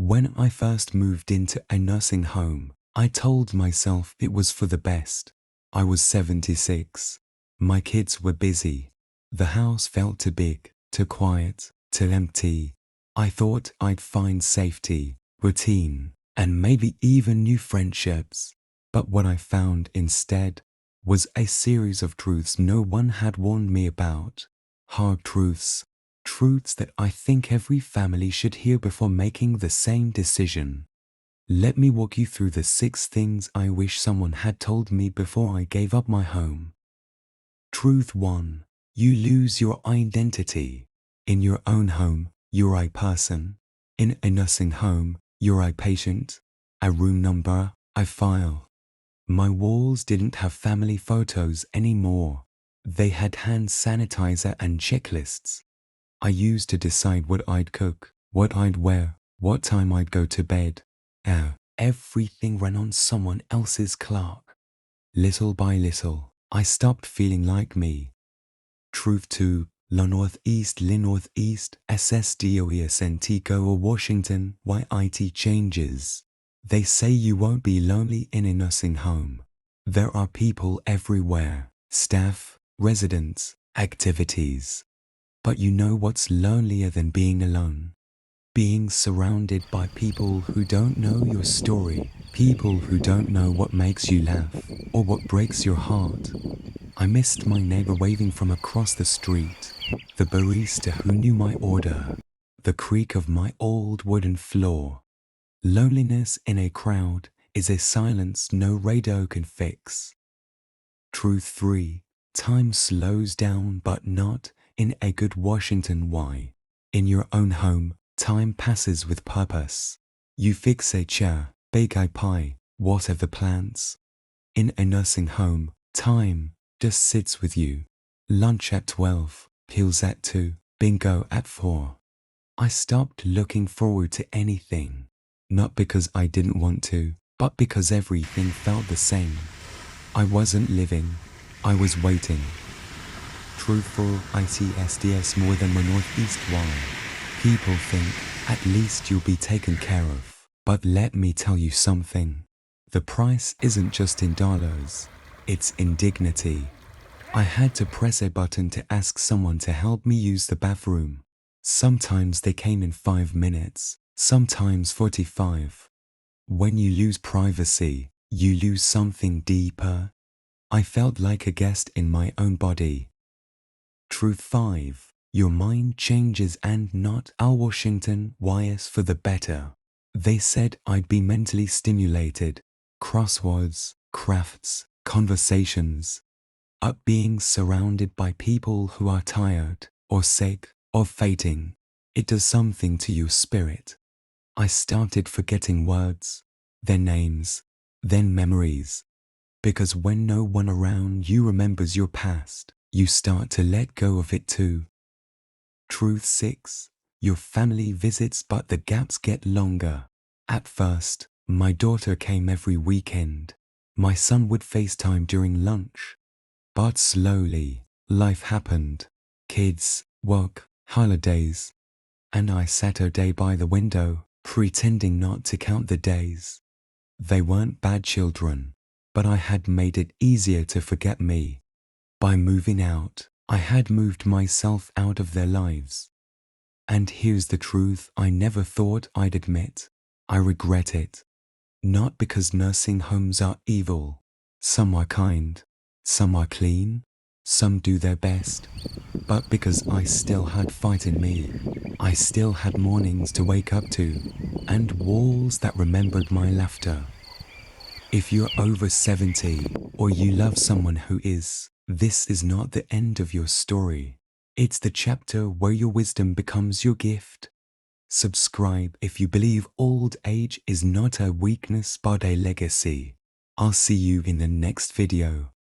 When I first moved into a nursing home, I told myself it was for the best. I was 76. My kids were busy. The house felt too big, too quiet, too empty. I thought I'd find safety, routine, and maybe even new friendships. But what I found instead was a series of truths no one had warned me about. Hard truths. Truths that I think every family should hear before making the same decision. Let me walk you through the 6 things I wish someone had told me before I gave up my home. Truth 1. You lose your identity. In your own home, you're a person. In a nursing home, you're a patient, a room number, a file. My walls didn't have family photos anymore. They had hand sanitizer and checklists. I used to decide what I'd cook, what I'd wear, what time I'd go to bed. Everything ran on someone else's clock. Little by little, I stopped feeling like me. Truth 2. La Northeast, SSDOESNT Go or Washington, YIT changes. They say you won't be lonely in a nursing home. There are people everywhere, staff, residents, activities. But you know what's lonelier than being alone? Being surrounded by people who don't know your story, people who don't know what makes you laugh or what breaks your heart. I missed my neighbor waving from across the street, the barista who knew my order, the creak of my old wooden floor. Loneliness in a crowd is a silence no radio can fix. Truth 3. Time slows down, but not in a good Washington way. In your own home, time passes with purpose. You fix a chair, bake a pie, water the plants. In a nursing home, time just sits with you. Lunch at 12, pills at 2, bingo at 4. I stopped looking forward to anything. Not because I didn't want to, but because everything felt the same. I wasn't living, I was waiting. Truthful ITSDS more than my Northeast one. People think, at least you'll be taken care of. But let me tell you something. The price isn't just in dollars, it's in dignity. I had to press a button to ask someone to help me use the bathroom. Sometimes they came in 5 minutes, sometimes 45. When you lose privacy, you lose something deeper. I felt like a guest in my own body. Truth 5. Your mind changes and not all Washington wires for the better. They said I'd be mentally stimulated. Crosswords, crafts, conversations. Up being surrounded by people who are tired, or sick, or fainting. It does something to your spirit. I started forgetting words, their names, then memories. Because when no one around you remembers your past, you start to let go of it too. Truth 6. Your family visits, but the gaps get longer. At first, my daughter came every weekend. My son would FaceTime during lunch. But slowly, life happened. Kids, work, holidays. And I sat a day by the window, pretending not to count the days. They weren't bad children, but I had made it easier to forget me. By moving out, I had moved myself out of their lives. And here's the truth I never thought I'd admit. I regret it. Not because nursing homes are evil. Some are kind. Some are clean, some do their best, but because I still had fight in me. I still had mornings to wake up to, and walls that remembered my laughter. If you're over 70, or you love someone who is, this is not the end of your story. It's the chapter where your wisdom becomes your gift. Subscribe if you believe old age is not a weakness but a legacy. I'll see you in the next video.